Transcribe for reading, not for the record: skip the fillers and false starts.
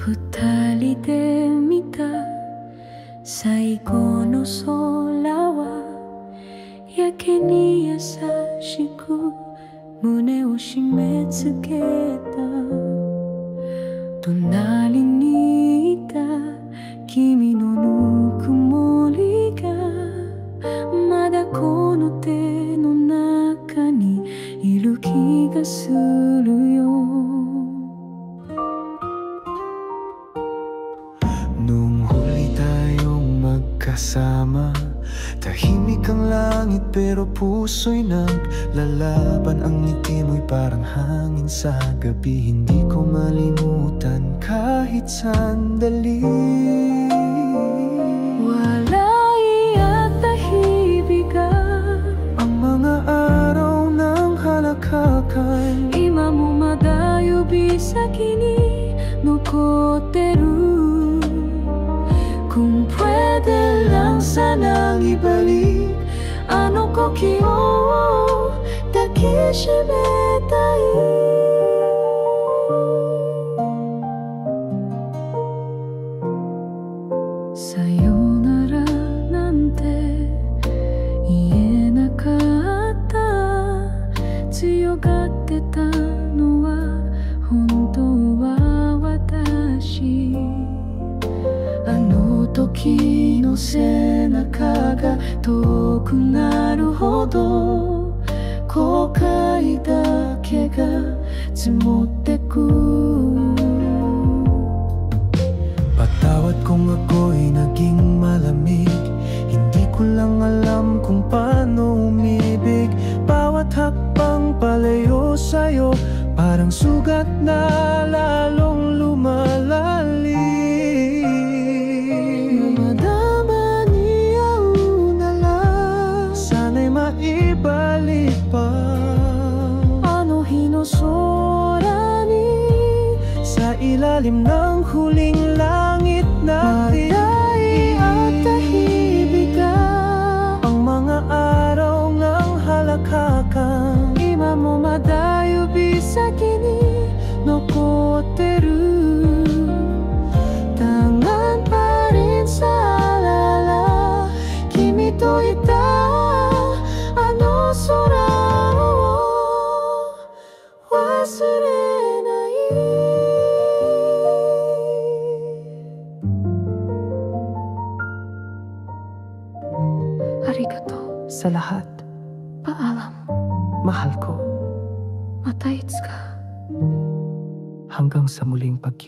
二人で見た最後の空はやけに優しく胸を締め付けた。隣にいた君のぬくもりがまだこの手の中にいる気がするよ。Nung huli tayong magkasama, tahimik ang langit pero puso'y naglalaban. Ang ngiti mo'y parang hangin sa gabi, hindi ko malimutan kahit sandali. Wala iyak tahimikan ang mga araw ng halakakan. Ima mo madayo bisaki ni nokoteru. Kung pwede lang sanang ibalik ano koki o takishimetai. Sayonara nante ienakatta. Tsuyogatte ta no wa hontou wa watashi. 時の背中が遠くなるほど後悔だけが積もってく。Patawad kung ako'y naging malamig, hindi ko lang alam kung paano umibig. Bawat hakbang palayo sa'yo parang sugat na lalong lumalalim. Ibalik pa ano hinosora ni sa ilalim ng huling langit natin. Maday at tahimikan ang mga araw ng halakakan. Ima mo madayo bisaki ni nokoteru. Tangan pa rin sa alala kimi to ita. Arigato sa lahat. Paalam. Mahal ko. Mata-itsuka. Hanggang sa muling pagkikita.